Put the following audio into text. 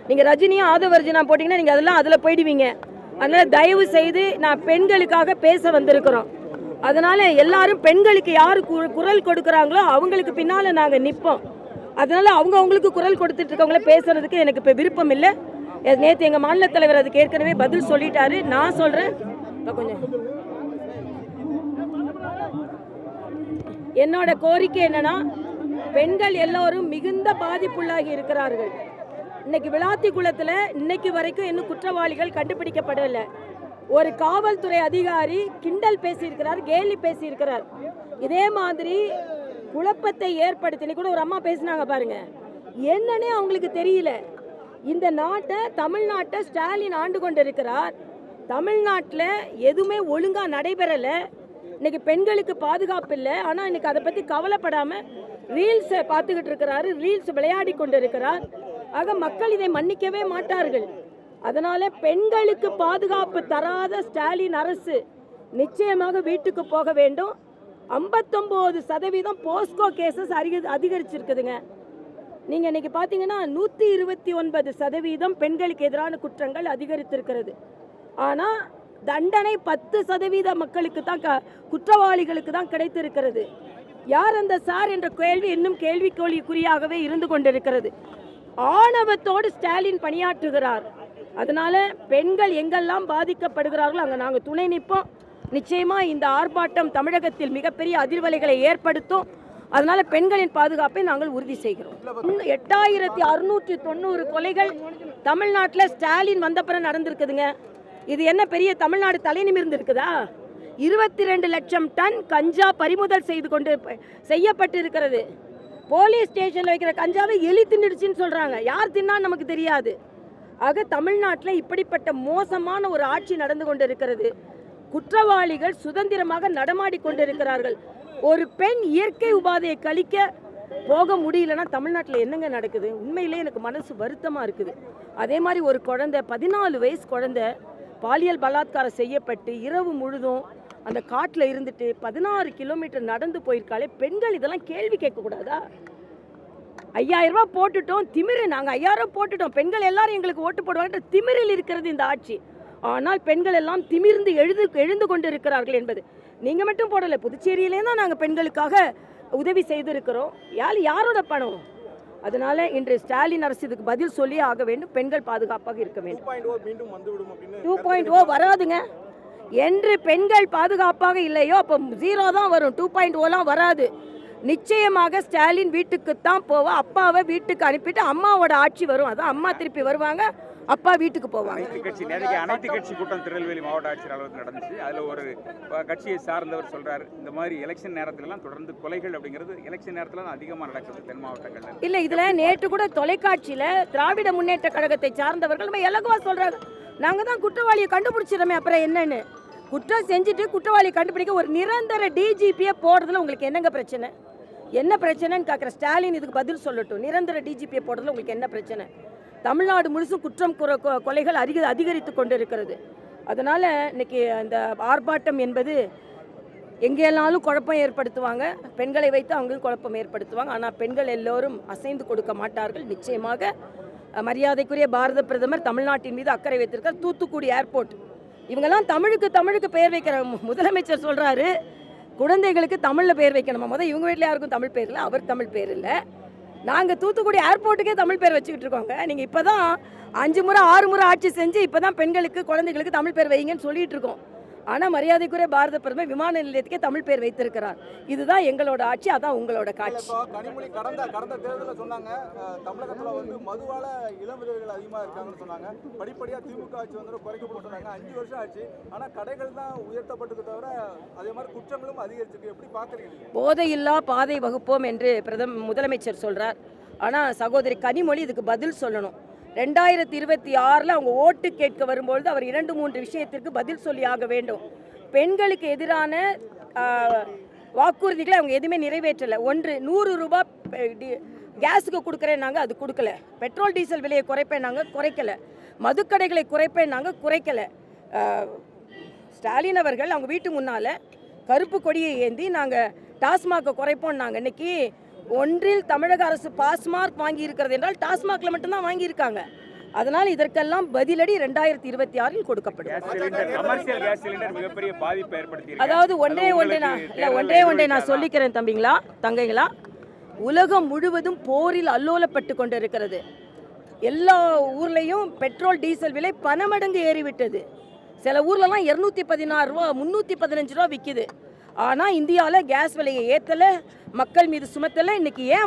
நீங்கள் ரஜினியும் ஆதவர்ஜினா போட்டிங்கன்னா நீங்கள் அதெல்லாம் அதில் போயிடுவீங்க. அதனால் தயவு செய்து நான் பெண்களுக்காக பேச வந்திருக்கிறோம். அதனால் எல்லாரும் பெண்களுக்கு யார் குரல் கொடுக்குறாங்களோ அவங்களுக்கு பின்னால் நாங்கள் நிற்போம். அதனால் அவங்களுக்கு குரல் கொடுத்துட்டு இருக்கவங்கள பேசுறதுக்கு எனக்கு இப்போ விருப்பம் இல்லை. நேற்று எங்கள் மாநில தலைவர் அதுக்கு ஏற்கனவே பதில் சொல்லிட்டாரு. நான் சொல்கிறேன், கொஞ்சம் என்னோட கோரிக்கை என்னன்னா, பெண்கள் எல்லோரும் மிகுந்த பாதிப்புள்ளாகி இருக்கிறார்கள். இன்னைக்கு விளாத்திக்குளத்தில் இன்னைக்கு வரைக்கும் இன்னும் குற்றவாளிகள் கண்டுபிடிக்கப்படவில்லை. ஒரு காவல்துறை அதிகாரி கிண்டல் பேசியிருக்கிறார், கேலி பேசியிருக்கிறார். இதே மாதிரி குழப்பத்தை ஏற்படுத்தி கூட ஒரு அம்மா பேசினாங்க பாருங்க, என்னன்னே அவங்களுக்கு தெரியல. இந்த நாட்டை, தமிழ்நாட்டை ஸ்டாலின் ஆண்டு கொண்டு இருக்கிறார். தமிழ்நாட்டில் எதுவுமே ஒழுங்காக நடைபெறலை. இன்னைக்கு பெண்களுக்கு பாதுகாப்பு இல்லை. ஆனால் இன்னைக்கு அதை பற்றி கவலைப்படாமல் ரீல்ஸை பார்த்துக்கிட்டு இருக்கிறாரு, ரீல்ஸ் விளையாடி கொண்டு இருக்கிறார். ஆக மக்கள் இதை மன்னிக்கவே மாட்டார்கள். அதனால பெண்களுக்கு பாதுகாப்பு தராத ஸ்டாலின் அரசு நிச்சயமாக வீட்டுக்கு போக வேண்டும். 59% போஸ்கோ கேசஸ் அதிகரிச்சிருக்குதுங்க. நீங்கள் இன்னைக்கு பார்த்தீங்கன்னா 129% பெண்களுக்கு எதிரான குற்றங்கள் அதிகரித்திருக்கிறது. ஆனால் தண்டனை 10% மக்களுக்கு தான், குற்றவாளிகளுக்கு தான் கிடைத்திருக்கிறது. யார் அந்த சார் என்ற கேள்வி இன்னும் கேள்விக்குறியாகவே இருந்து கொண்டிருக்கிறது. ஆணவத்தோடு ஸ்டாலின் பணியாற்றுகிறார். அதனால பெண்கள் எங்கெல்லாம் பாதிக்கப்படுகிறார்களோ அங்கே நாங்கள் துணை நிற்போம். நிச்சயமா இந்த ஆர்ப்பாட்டம் தமிழகத்தில் மிகப்பெரிய அதிர்வலைகளை ஏற்படுத்தும். அதனால பெண்களின் பாதுகாப்பை நாங்கள் உறுதி செய்கிறோம். 8690 கொலைகள் தமிழ்நாட்டில் ஸ்டாலின் வந்தப்புறம் நடந்திருக்குதுங்க. இது என்ன பெரிய தமிழ்நாடு தலை நிமிர்ந்து இருக்குதா? 22 லட்சம் டன் கஞ்சா பறிமுதல் செய்யப்பட்டு இருக்கிறது. போலீஸ் ஸ்டேஷனில் வைக்கிற கஞ்சாவை எலி தின்னுடுச்சுன்னு சொல்றாங்க. யார் தின்னான்னு நமக்கு தெரியாது. ஆக தமிழ்நாட்டில் இப்படிப்பட்ட மோசமான ஒரு ஆட்சி நடந்து கொண்டு இருக்கிறது. குற்றவாளிகள் சுதந்திரமாக நடமாடி கொண்டிருக்கிறார்கள். ஒரு பெண் இயற்கை உபாதையை கழிக்க போக முடியலன்னா தமிழ்நாட்டில் என்னங்க நடக்குது? உண்மையிலே எனக்கு மனசு வருத்தமாக இருக்குது. அதே மாதிரி ஒரு குழந்தை, 14 வயசு குழந்தை பாலியல் பலாத்காரம் செய்யப்பட்டு இரவு முழுதும் அந்த காட்டில் இருந்துட்டு 16 கிலோமீட்டர் நடந்து போயிருக்காளே. பெண்கள் இதெல்லாம் கேள்வி கேட்கக்கூடாதா? 5000 ரூபாய் போட்டுட்டோம், திமிரு. நாங்கள் 5000 போட்டுட்டோம், பெண்கள் எல்லாரும் எங்களுக்கு ஓட்டு போடுவாங்க திமிரில் இருக்கிறது இந்த ஆட்சி. ஆனால் பெண்கள் எல்லாம் திமிர்ந்து எழுந்து கொண்டு இருக்கிறார்கள் என்பது. நீங்கள் மட்டும் போடலை, புதுச்சேரியிலே தான் நாங்கள் பெண்களுக்காக உதவி செய்திருக்கிறோம். யாரோட பணம்? அதனால இன்று ஸ்டாலின் அரசு இதுக்கு பதில் சொல்லி ஆக வேண்டும். பெண்கள் பாதுகாப்பாக இருக்க வேண்டும். 2.0 வராதுங்க. என்று பெண்கள் பாதுகாப்பாக இல்லையோ அப்போ 0 தான் வரும். 2.0லாம் வராது. நிச்சயமாக ஸ்டாலின் வீட்டுக்குத்தான் போவா. அப்பாவை வீட்டுக்கு அனுப்பிட்டு அம்மாவோட ஆட்சி வரும். அதான் அம்மா திருப்பி வருவாங்க, அப்பா வீட்டுக்கு போவாங்க. அனைத்து கட்சி கூட்டம் திருநெல்வேலி மாவட்ட ஆட்சியர் அலுவலகத்தில் நடந்துச்சு. அதில் ஒரு கட்சியை சார்ந்தவர் சொல்றாரு, இந்த மாதிரி எலெக்ஷன் நேரத்திலலாம் தொடர்ந்து கொலைகள் அப்படிங்கிறது எலெக்ஷன் நேரத்தில் தான் அதிகமாக நடக்குது தென் மாவட்டங்கள். இல்லை, இதில் நேற்று கூட தொலைக்காட்சியில் திராவிட முன்னேற்ற கழகத்தை சார்ந்தவர்கள் நம்ம இலகுவா சொல்றாங்க, நாங்கள் தான் குற்றவாளியை கண்டுபிடிச்சிடமே, அப்புறம் என்னன்னு. குற்றம் செஞ்சுட்டு குற்றவாளியை கண்டுபிடிக்க ஒரு நிரந்தர டிஜிபியை போடுறதுல உங்களுக்கு என்னங்க பிரச்சனை? என்ன பிரச்சனைன்னு கேட்குற ஸ்டாலின் இதுக்கு பதில் சொல்லட்டும். நிரந்தர டிஜிபியை போடுறதுல உங்களுக்கு என்ன பிரச்சனை? தமிழ்நாடு முழுசும் குற்றம் கொலைகள் அதிகரித்து கொண்டு இருக்கிறது. அதனால் இன்னைக்கு அந்த ஆர்ப்பாட்டம் என்பது எங்கேனாலும் குழப்பம் ஏற்படுத்துவாங்க. பெண்களை வைத்து அவங்க குழப்பம் ஏற்படுத்துவாங்க. ஆனால் பெண்கள் எல்லோரும் அசைந்து கொடுக்க மாட்டார்கள். நிச்சயமாக மரியாதைக்குரிய பாரத பிரதமர் தமிழ்நாட்டின் மீது அக்கறை வைத்திருக்கார். தூத்துக்குடி ஏர்போர்ட், இவங்கெல்லாம் தமிழுக்கு பெயர் வைக்கிற முதலமைச்சர் சொல்கிறாரு, குழந்தைகளுக்கு தமிழில் பெயர் வைக்கணுமா? இவங்க வீட்டில் யாருக்கும் தமிழ் பேர் இல்லை, அவர் தமிழ் பேர் இல்லை. நாங்கள் தூத்துக்குடி ஏர்போர்ட்டுக்கே தமிழ் பேர் வச்சுக்கிட்டு இருக்கோங்க. நீங்கள் இப்போ தான் 5 முறை 6 முறை ஆட்சி செஞ்சு இப்போ தான் பெண்களுக்கு குழந்தைகளுக்கு தமிழ் பேர் வைங்கன்னு சொல்லிட்டு இருக்கோம். ஆனால் மரியாதைக்குரிய பாரத பிரதமர் விமான நிலையத்துக்கே தமிழ் பேர் வைத்திருக்கிறார். இதுதான் எங்களோட ஆட்சி, அதான் உங்களோட காட்சி. கனிமொழி கடந்த தேர்தலில் சொன்னாங்க, தமிழகத்தில் வந்து மதுவால இளம் விதவைகள் அதிகமாக இருக்காங்கன்னு சொன்னாங்க. படிப்படியாக திமுக ஆட்சி வந்து குறைக்கப்பட்டு சொன்னாங்க. 5 வருஷம் ஆச்சு, ஆனால் கடைகள் தான் உயர்த்தப்பட்டது தவிர அதே மாதிரி குற்றங்களும் அதிகரிச்சிருக்கு. எப்படி பார்க்குறீங்க? போதையில்லா பாதை வகுப்போம் என்று முதலமைச்சர் சொல்கிறார். ஆனால் சகோதரி கனிமொழி இதுக்கு பதில் சொல்லணும். 2026 அவங்க ஓட்டு கேட்க வரும்பொழுது அவர் 2-3 விஷயத்திற்கு பதில் சொல்லி ஆக வேண்டும். பெண்களுக்கு எதிரான வாக்குறுதிகளை அவங்க எதுவுமே நிறைவேற்றலை. 100 ரூபாய் கேஸுக்கு கொடுக்குறேன்னாங்க, அது கொடுக்கல. பெட்ரோல் டீசல் விலையை குறைப்பேன்னாங்க, குறைக்கலை. மதுக்கடைகளை குறைப்பேன்னாங்க, குறைக்கலை. ஸ்டாலின் அவர்கள் அவங்க வீட்டு முன்னால் கருப்பு கொடியை ஏந்தி நாங்கள் டாஸ்மாகை குறைப்போம்னாங்க. இன்னைக்கு ஒன்றில் தமிழக அரசு பாஸ்மார்க் வாங்கி இருக்கிறது என்றால் டாஸ்மாகில் மட்டும்தான் வாங்கியிருக்காங்க. அதனால் இதற்கெல்லாம் பதிலடி 2026 கொடுக்கப்படும். Gas cylinder, commercial gas cylinder மிகப்பெரிய பாதிப்பை ஏற்படுத்தி அதாவது ஒன்றே நான் சொல்லிக்கிறேன் தம்பிங்களா தங்கைங்களா, உலகம் முழுவதும் போரில் அல்லோலப்பட்டு கொண்டிருக்கிறது. எல்லா ஊர்லேயும் பெட்ரோல் டீசல் விலை பணமடங்கு ஏறிவிட்டது. சில ஊர்லலாம் 216 ரூபா 315 ரூபா விற்கிது. ஆனால் இந்தியாவில் கேஸ் விலையை ஏற்றலை, மக்கள் மீது சுமத்தலை. இன்னைக்கு ஏன்